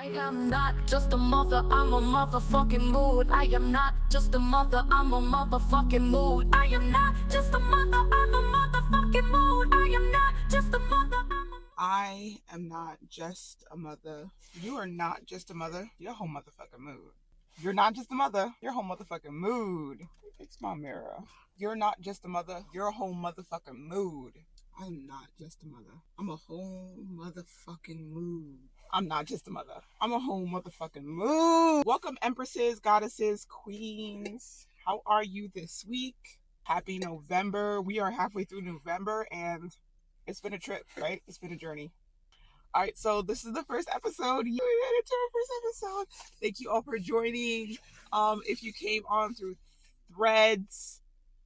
I am not just a mother, I'm a motherfucking mood. I am not just a mother, I'm a motherfucking mood. I am not just a mother, I'm a motherfucking mood. I am not just a mother, I am not just a mother. You are not just a mother. You're a whole motherfucking mood. You're not just a mother. You're a whole motherfucking mood. Fix my mirror. You're not just a mother. You're a whole motherfucking mood. I'm not just a mother. I'm a whole motherfucking mood. I'm not just a mother. I'm a whole motherfucking mood. Welcome, empresses, goddesses, queens. How are you this week? Happy November. We are halfway through November and it's been a trip, right? It's been a journey. All right, so this is the first episode. You made it to our first episode. Thank you all for joining. If you came on through Threads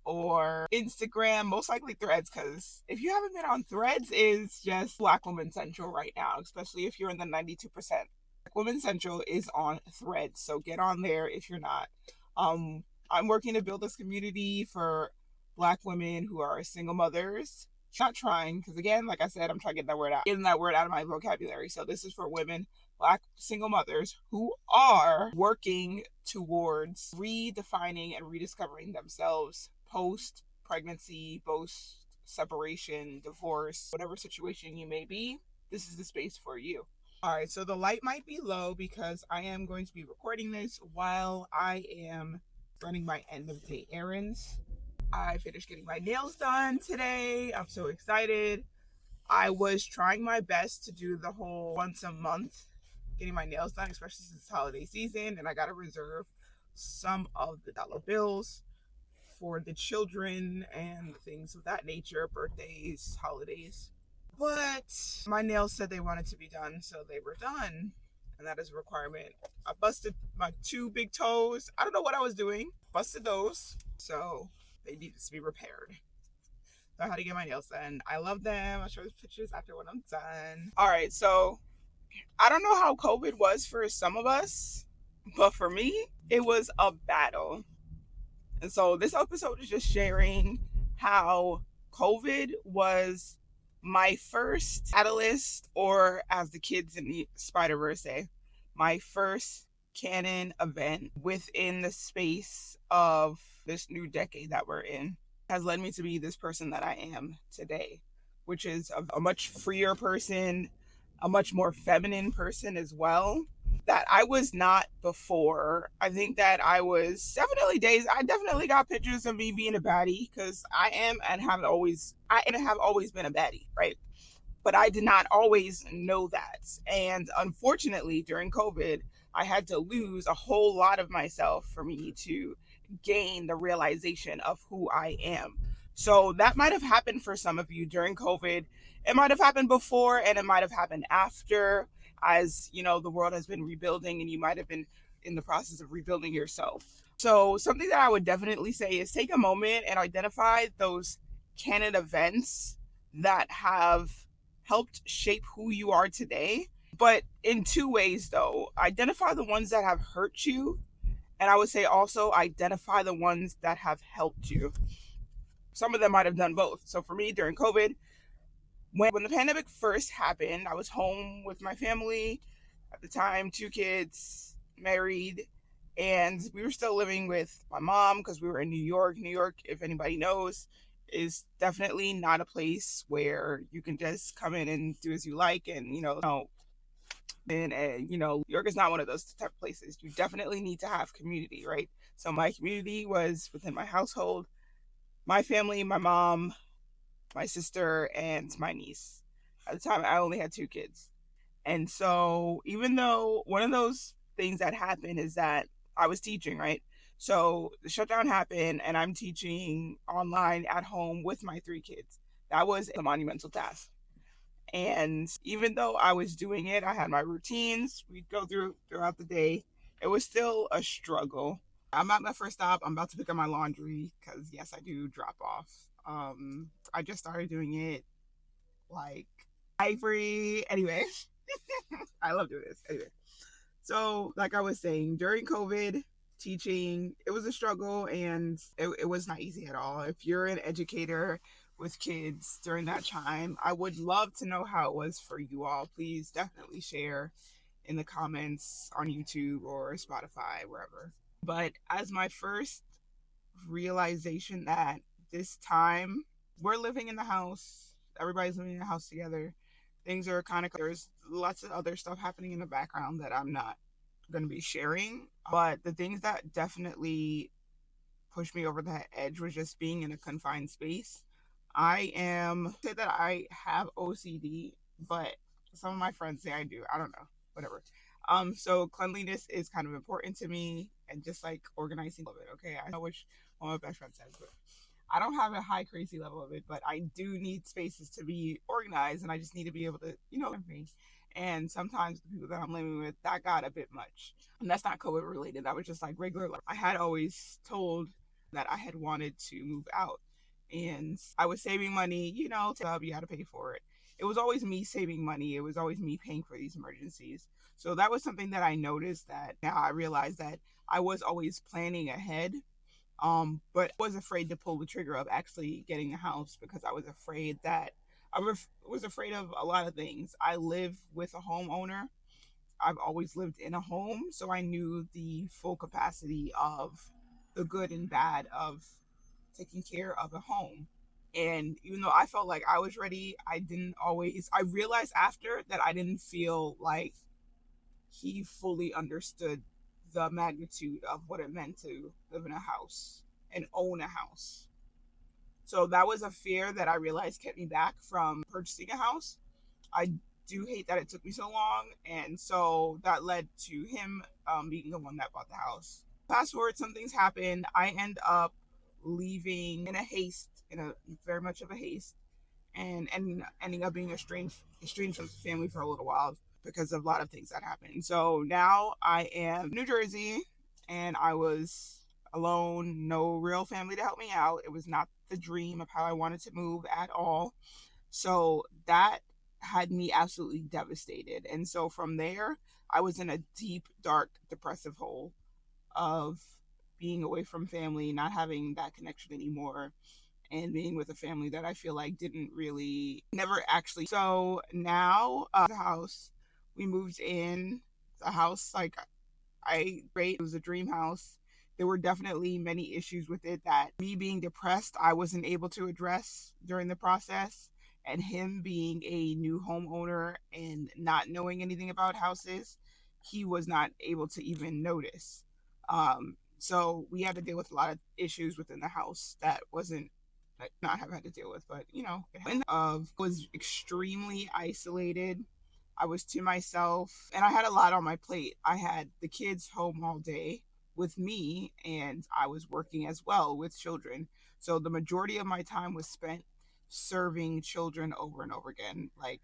or Instagram, most likely Threads, because if you haven't been on Threads, is just Black Woman Central right now, especially if you're in the 92%. Black Woman Central is on Threads, so get on there if you're not. I'm working to build this community for Black women who are single mothers. Not trying, because again, like I said, I'm trying to get that word out, getting that word out of my vocabulary. So this is for women, Black single mothers who are working towards redefining and rediscovering themselves post pregnancy, post separation, divorce, whatever situation you may be. This is the space for you. All right, so the light might be low because I am going to be recording this while I am running my end of day errands. I finished getting my nails done today. I'm so excited. I was trying my best to do the whole once a month getting my nails done, especially since it's holiday season, and I got to reserve some of the dollar bills for the children and things of that nature, birthdays, holidays. But my nails said they wanted to be done, so they were done, and that is a requirement. I busted my 2 big toes. I don't know what I was doing. Busted those, so they needed to be repaired. So I had to get my nails done. I love them. I'll show you pictures after when I'm done. All right, so I don't know how COVID was for some of us, but for me, it was a battle. And so this episode is just sharing how COVID was my first catalyst, or as the kids in the Spider-Verse say, my first canon event within the space of this new decade that we're in, has led me to be this person that I am today, which is a much freer person, a much more feminine person as well, that I was not before. I think that I was I definitely got pictures of me being a baddie, because I am and have always been a baddie, right? But I did not always know that. And unfortunately, during COVID, I had to lose a whole lot of myself for me to gain the realization of who I am. So that might have happened for some of you during COVID. It might have happened before and it might have happened after, as you know, the world has been rebuilding and you might have been in the process of rebuilding yourself. So something that I would definitely say is take a moment and identify those canon events that have helped shape who you are today. But in 2 ways though, identify the ones that have hurt you, and I would say also identify the ones that have helped you. Some of them might have done both. So for me, during COVID, when the pandemic first happened, I was home with my family at the time, 2 kids, married, and we were still living with my mom because we were in New York. New York, if anybody knows, is definitely not a place where you can just come in and do as you like, and New York is not one of those type of places. You definitely need to have community, right? So my community was within my household, my family, my mom, my sister, and my niece. At the time, I only had 2 kids. And so even though one of those things that happened is that I was teaching, right? So the shutdown happened and I'm teaching online at home with my 3 kids. That was a monumental task. And even though I was doing it, I had my routines we'd go throughout the day. It was still a struggle. I'm at my first stop. I'm about to pick up my laundry because yes, I do drop off. I just started doing it like ivory. Anyway, I love doing this. Anyway, so like I was saying, during COVID, teaching, it was a struggle and it was not easy at all. If you're an educator with kids during that time, I would love to know how it was for you all. Please definitely share in the comments on YouTube or Spotify, wherever. But as my first realization that this time we're living in the house, everybody's living in the house together, things are kind of, there's lots of other stuff happening in the background that I'm not going to be sharing. But the things that definitely pushed me over the edge was just being in a confined space. I am say that I have OCD, but some of my friends say I do. I don't know. Whatever. So cleanliness is kind of important to me, and just like organizing a little bit. Okay, I know which one of my best friends says, but I don't have a high crazy level of it, but I do need spaces to be organized, and I just need to be able to, me. And sometimes the people that I'm living with, that got a bit much. And that's not COVID related. That was just like regular life. I had always told that I had wanted to move out, and I was saving money, to you had to pay for it. It was always me saving money. It was always me paying for these emergencies. So that was something that I noticed, that now I realized that I was always planning ahead, but I was afraid to pull the trigger of actually getting a house, because I was afraid that was afraid of a lot of things. I live with a homeowner. I've always lived in a home, so I knew the full capacity of the good and bad of taking care of a home. And even though I felt like I was ready, I didn't always. I realized after that I didn't feel like he fully understood the magnitude of what it meant to live in a house and own a house. So that was a fear that I realized kept me back from purchasing a house. I do hate that it took me so long, and so that led to him being the one that bought the house. Fast forward, some things happened. I end up leaving in a haste, in a very much of a haste, and ending up being estranged from family for a little while because of a lot of things that happened. So now I am in New Jersey, and I was alone, no real family to help me out. It was not the dream of how I wanted to move at all. So that had me absolutely devastated. And so from there, I was in a deep, dark, depressive hole of being away from family, not having that connection anymore, and being with a family that I feel like didn't really, never actually. So now, the house, we moved in, the house, like, it was a dream house. There were definitely many issues with it that me being depressed, I wasn't able to address during the process. And him being a new homeowner and not knowing anything about houses, he was not able to even notice. So we had to deal with a lot of issues within the house that wasn't not have had to deal with, but of was extremely isolated. I was to myself, and I had a lot on my plate. I had the kids home all day with me, and I was working as well with children. So the majority of my time was spent serving children over and over again, like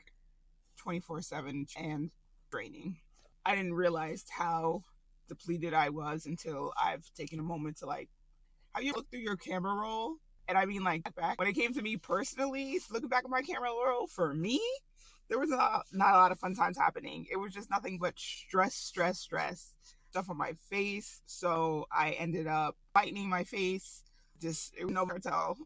24/7, and draining. I didn't realize how depleted I was until I've taken a moment to, like, have you looked through your camera roll? And I mean, like, back when it came to me personally, looking back at my camera roll, for me, there was not a lot of fun times happening. It was just nothing but stress, stress, stress. Stuff on my face. So I ended up lightening my face. Just, it was no tell.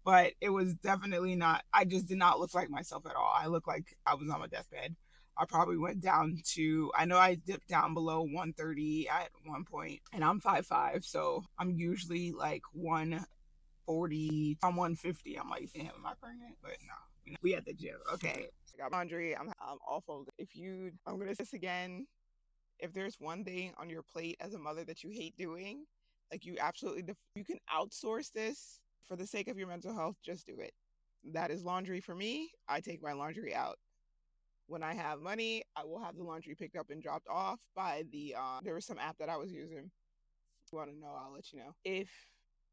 But it was definitely not, I just did not look like myself at all. I looked like I was on my deathbed. I probably went down to, I know I dipped down below 130 at one point, and I'm 5'5", so I'm usually like 140, I'm 150. I'm like, damn, am I pregnant? But no, we at the gym. Okay, I got laundry. I'm all folded. I'm gonna say this again. If there's one thing on your plate as a mother that you hate doing, like, you absolutely, you can outsource this for the sake of your mental health, just do it. That is laundry for me. I take my laundry out. When I have money, I will have the laundry picked up and dropped off by the, there was some app that I was using. If you want to know, I'll let you know. If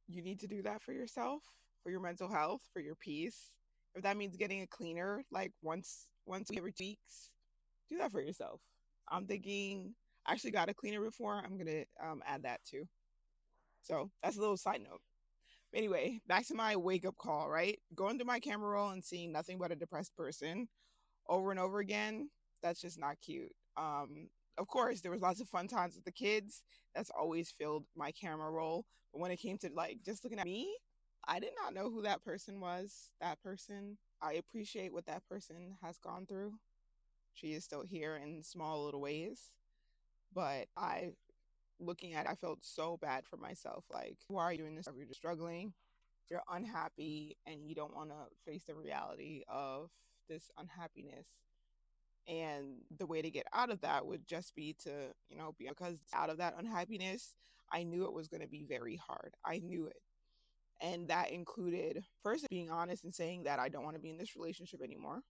you need to do that for yourself, for your mental health, for your peace, if that means getting a cleaner like once every 2 weeks, do that for yourself. I'm thinking, I actually got a cleaner before. I'm gonna add that too. So that's a little side note. Anyway, back to my wake up call, right? Going through my camera roll and seeing nothing but a depressed person over and over again, that's just not cute. Of course, there was lots of fun times with the kids. That's always filled my camera roll. But when it came to, like, just looking at me, I did not know who that person was. That person, I appreciate what that person has gone through. She is still here in small little ways. But looking at it, I felt so bad for myself. Like, why are you doing this? You're just struggling, you're unhappy, and you don't want to face the reality of this unhappiness. And the way to get out of that would just be to, be because out of that unhappiness, I knew it was going to be very hard. I knew it. And that included first being honest and saying that I don't want to be in this relationship anymore.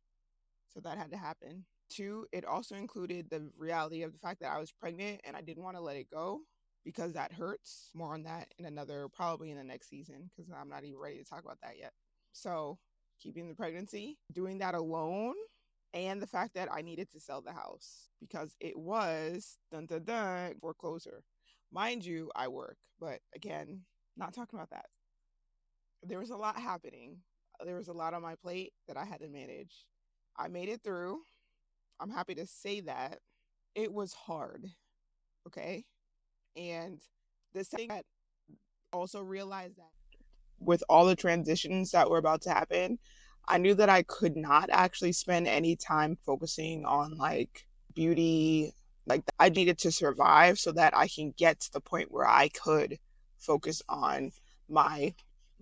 So that had to happen. Two, it also included the reality of the fact that I was pregnant and I didn't want to let it go because that hurts. More on that in another, probably in the next season, because I'm not even ready to talk about that yet. So keeping the pregnancy, doing that alone, and the fact that I needed to sell the house because it was dun dun dun foreclosure. Mind you, I work, but again, not talking about that. There was a lot happening. There was a lot on my plate that I had to manage. I made it through. I'm happy to say that. It was hard, okay? And the thing that also realized that with all the transitions that were about to happen, I knew that I could not actually spend any time focusing on like beauty. Like I needed to survive so that I can get to the point where I could focus on my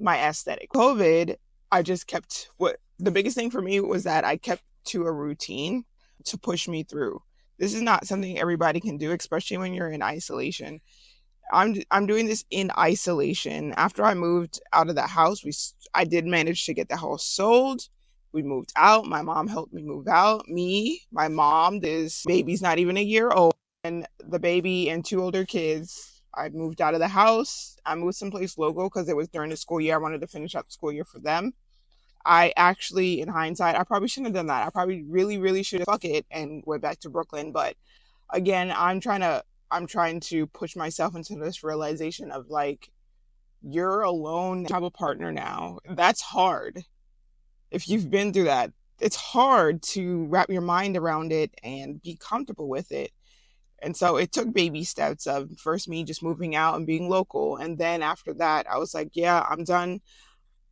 aesthetic. COVID, I just kept what the biggest thing for me was that I kept to a routine to push me through. This is not something everybody can do, especially when you're in isolation. I'm doing this in isolation. After I moved out of the house, I did manage to get the house sold. We moved out. My mom helped me move out. My mom, this baby's not even a year old, and the baby and two older kids. I moved out of the house. I moved someplace local because it was during the school year. I wanted to finish out the school year for them. I actually, in hindsight, I probably shouldn't have done that. I probably really, really should have fuck it and went back to Brooklyn. But again, I'm trying to push myself into this realization of like, you're alone, you have a partner now. That's hard. If you've been through that, it's hard to wrap your mind around it and be comfortable with it. And so it took baby steps of first me just moving out and being local. And then after that, I was like, yeah, I'm done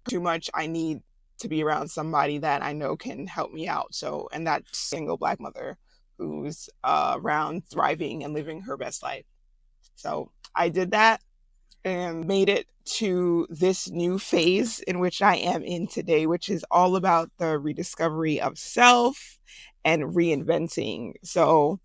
too much. I need to be around somebody that I know can help me out. So, and that single Black mother who's around thriving and living her best life. So I did that and made it to this new phase in which I am in today, which is all about the rediscovery of self and reinventing. So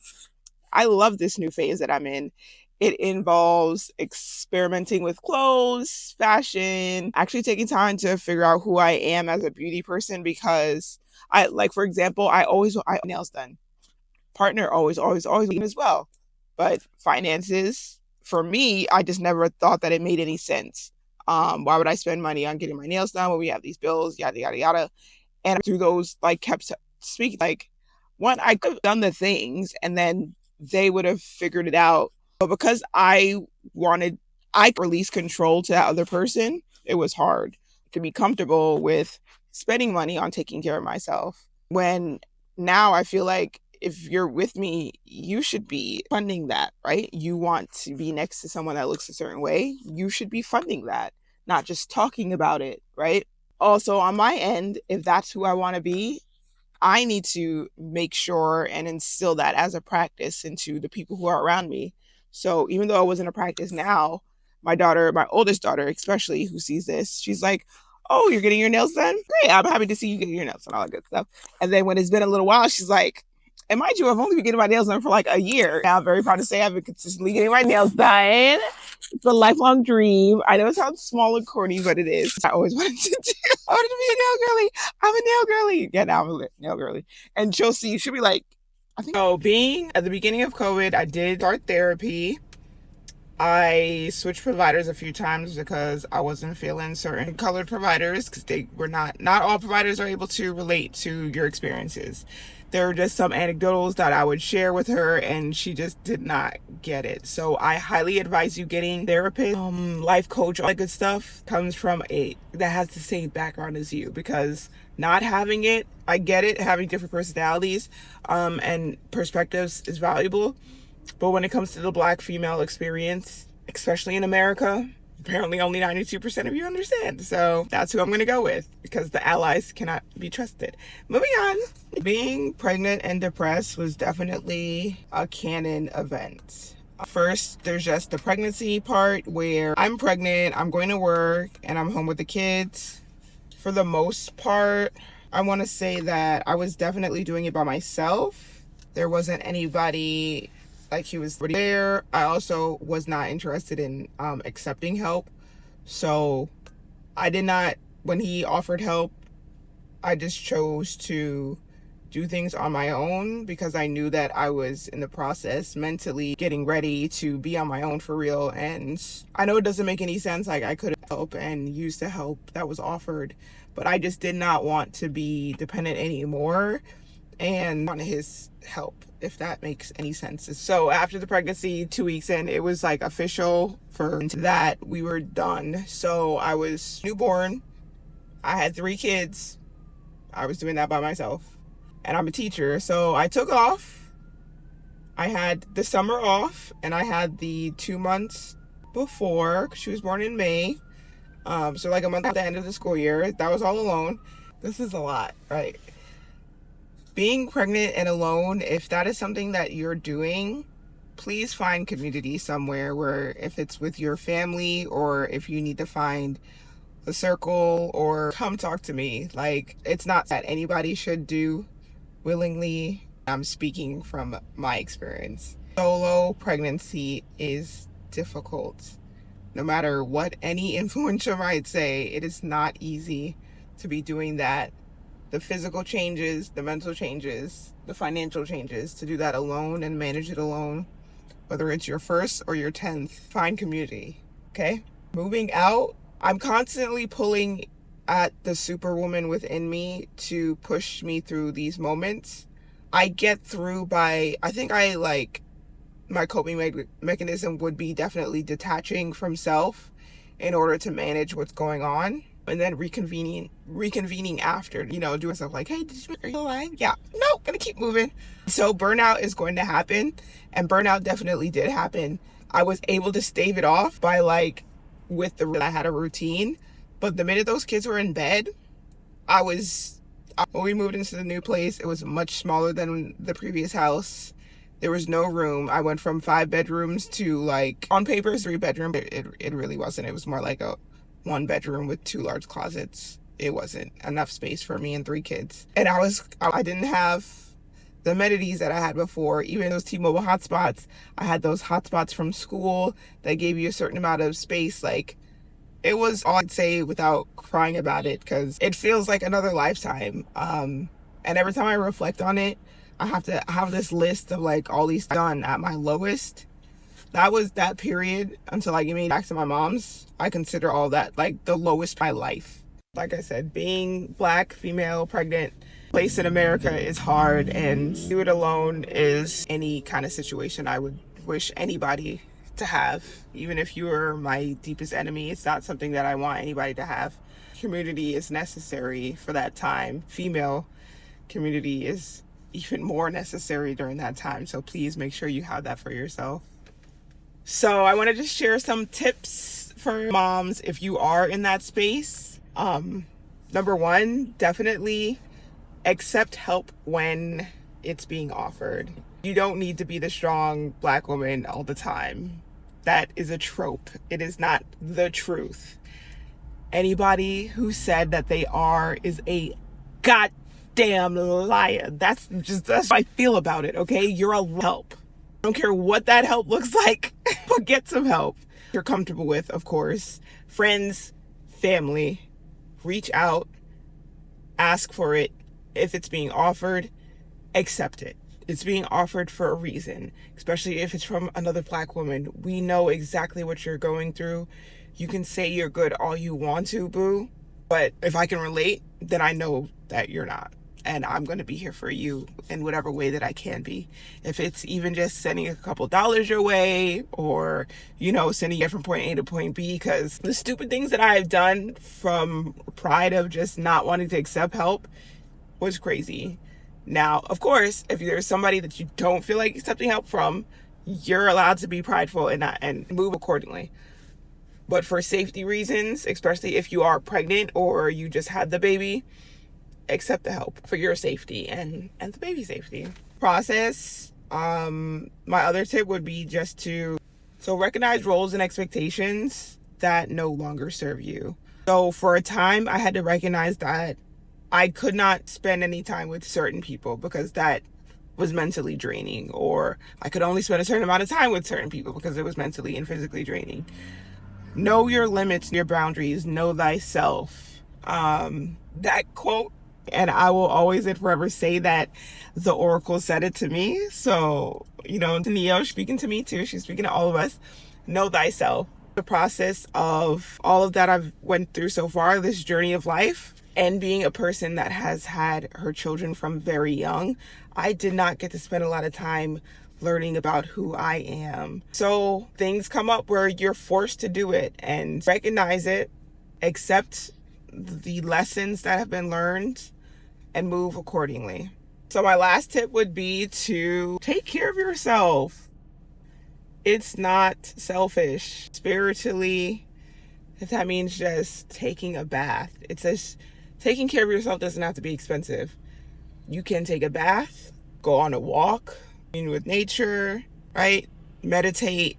I love this new phase that I'm in. It involves experimenting with clothes, fashion, actually taking time to figure out who I am as a beauty person because for example, I nails done. Partner always as well. But finances, for me, I just never thought that it made any sense. Why would I spend money on getting my nails done when we have these bills, yada, yada, yada. And through those, kept speaking, I could have done the things and then they would have figured it out. But because I release control to that other person, it was hard to be comfortable with spending money on taking care of myself. When now I feel like if you're with me, you should be funding that, right? You want to be next to someone that looks a certain way, you should be funding that, not just talking about it, right? Also, on my end, if that's who I want to be, I need to make sure and instill that as a practice into the people who are around me. So even though I wasn't a practice now, my oldest daughter, especially who sees this, she's like, oh, you're getting your nails done? Great. I'm happy to see you getting your nails done, all that good stuff. And then when it's been a little while, she's like, and mind you, I've only been getting my nails done for like a year. Now I'm very proud to say I've been consistently getting my nails done. It's a lifelong dream. I know it sounds small and corny, but it is. I always wanted to do. I wanted to be a nail girly. I'm a nail girly. Yeah, now I'm a nail girly. And she'll be like, I think. So being at the beginning of COVID, I did start therapy. I switched providers a few times because I wasn't feeling certain colored providers because they were not all providers are able to relate to your experiences. There were just some anecdotals that I would share with her and she just did not get it. So I highly advise you getting therapist, life coach, all that good stuff comes from that has the same background as you, because not having it, I get it, having different personalities and perspectives is valuable. But when it comes to the Black female experience, especially in America, Apparently only 92% of you understand. So that's who I'm going to go with, because the allies cannot be trusted. Moving on. Being pregnant and depressed was definitely a canon event. First, there's just the pregnancy part where I'm pregnant, I'm going to work, and I'm home with the kids. For the most part, I want to say that I was definitely doing it by myself. There wasn't anybody like he was there. I also was not interested in accepting help. So I did not, when he offered help, I just chose to do things on my own because I knew that I was in the process mentally getting ready to be on my own for real. And I know it doesn't make any sense. Like, I could help and use the help that was offered, but I just did not want to be dependent anymore and want his help, if that makes any sense. So after the pregnancy, 2 weeks in, it was like official for that we were done. So I was newborn. I had 3 kids. I was doing that by myself. And I'm a teacher, so I took off. I had the summer off, and I had the 2 months before. She was born in May. So like a month at the end of the school year. That was all alone. This is a lot, right? Being pregnant and alone, if that is something that you're doing, please find community somewhere, where if it's with your family or if you need to find a circle, or come talk to me. Like, it's not that anybody should do willingly. I'm speaking from my experience. Solo pregnancy is difficult. No matter what any influencer might say, it is not easy to be doing that. The physical changes, the mental changes, the financial changes, to do that alone and manage it alone, whether it's your first or your 10th, find community, okay? Moving out, I'm constantly pulling at the superwoman within me to push me through these moments. I get through by, I think my coping mechanism would be definitely detaching from self in order to manage what's going on, and then reconvening after, doing stuff like, hey, are you alive? Yeah, no, gonna keep moving. So burnout is going to happen, and burnout definitely did happen. I was able to stave it off by I had a routine, but the minute those kids were in bed, when we moved into the new place, it was much smaller than the previous house. There was no room. I went from 5 bedrooms to, on paper, 3 bedroom. It really wasn't. It was more like a 1 bedroom with 2 large closets. It wasn't enough space for me and 3 kids. And I didn't have the amenities that I had before. Even those T-Mobile hotspots, I had those hotspots from school that gave you a certain amount of space. It was all I'd say without crying about it, because it feels like another lifetime. And every time I reflect on it, I have to have this list of all these done at my lowest. That was that period until I made back to my mom's. I consider all that the lowest of my life. Like I said, being Black, female, pregnant, place in America is hard, and do it alone is any kind of situation I would wish anybody to have. Even if you are my deepest enemy, it's not something that I want anybody to have. Community is necessary for that time. Female community is even more necessary during that time, so please make sure you have that for yourself. So I want to just share some tips for moms if you are in that space. Number 1, definitely accept help when it's being offered. You don't need to be the strong Black woman all the time. That is a trope. It is not the truth. Anybody who said that they are is a goddamn liar. That's how I feel about it, okay? You're a help. I don't care what that help looks like, but get some help you're comfortable with, of course. Friends, family, reach out, ask for it. If it's being offered, accept it. It's being offered for a reason, especially if it's from another Black woman. We know exactly what you're going through. You can say you're good all you want to, boo, but if I can relate, then I know that you're not. And I'm going to be here for you in whatever way that I can be. If it's even just sending a couple dollars your way, or, sending you from point A to point B, because the stupid things that I've done from pride of just not wanting to accept help was crazy. Now, of course, if there's somebody that you don't feel like accepting help from, you're allowed to be prideful and move accordingly. But for safety reasons, especially if you are pregnant or you just had the baby, accept the help for your safety and the baby's safety. Process. My other tip would be just to recognize roles and expectations that no longer serve you. So for a time, I had to recognize that I could not spend any time with certain people because that was mentally draining, or I could only spend a certain amount of time with certain people because it was mentally and physically draining. Know your limits, your boundaries, know thyself. That quote, and I will always and forever say that the oracle said it to me. So, to Neo speaking to me too, she's speaking to all of us. Know thyself. The process of all of that I've went through so far, this journey of life, and being a person that has had her children from very young, I did not get to spend a lot of time learning about who I am. So things come up where you're forced to do it, and recognize it, accept the lessons that have been learned, and move accordingly. So my last tip would be to take care of yourself. It's not selfish. Spiritually, that means just taking a bath. It says taking care of yourself doesn't have to be expensive. You can take a bath, go on a walk, with nature, right? Meditate.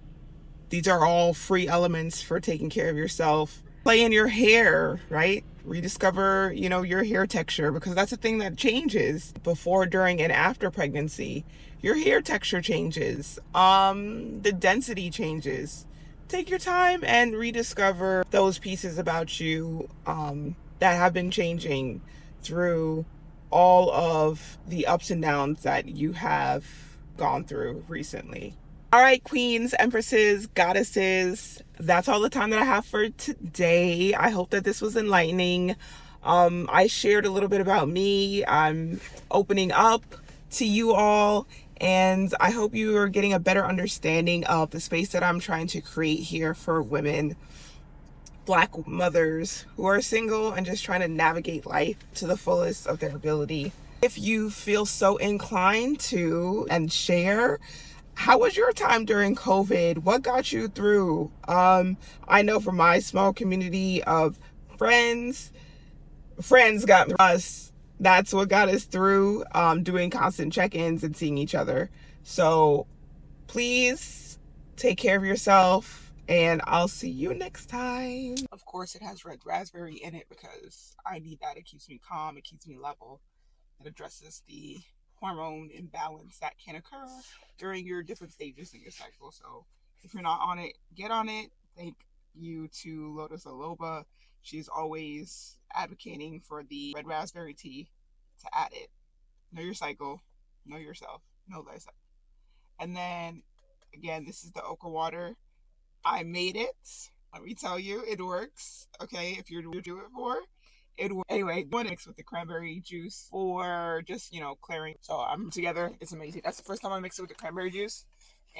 These are all free elements for taking care of yourself. Play in your hair, right? Rediscover, your hair texture, because that's a thing that changes before, during, and after pregnancy. Your hair texture changes. The density changes. Take your time and rediscover those pieces about you that have been changing through all of the ups and downs that you have gone through recently. All right, queens, empresses, goddesses, that's all the time that I have for today. I hope that this was enlightening. I shared a little bit about me. I'm opening up to you all, and I hope you are getting a better understanding of the space that I'm trying to create here for women, Black mothers who are single and just trying to navigate life to the fullest of their ability. If you feel so inclined to and share, how was your time during COVID? What got you through? I know from my small community of friends got us. That's what got us through, doing constant check-ins and seeing each other. So please take care of yourself, and I'll see you next time. Of course, it has red raspberry in it because I need that. It keeps me calm. It keeps me level. It addresses the hormone imbalance that can occur during your different stages in your cycle. So if you're not on it, get on it. Thank you to Lotus Aloba. She's always advocating for the red raspberry tea to add it. Know your cycle. Know yourself. Know thyself. And then, again, this is the okra water. I made it. Let me tell you, it works. Okay, if you're to do it for it. Anyway, you want to mix with the cranberry juice for just, clearing. So I'm together. It's amazing. That's the first time I mix it with the cranberry juice,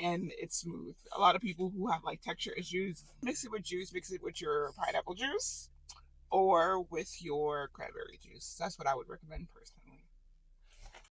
and it's smooth. A lot of people who have texture issues, mix it with juice, mix it with your pineapple juice or with your cranberry juice. That's what I would recommend personally.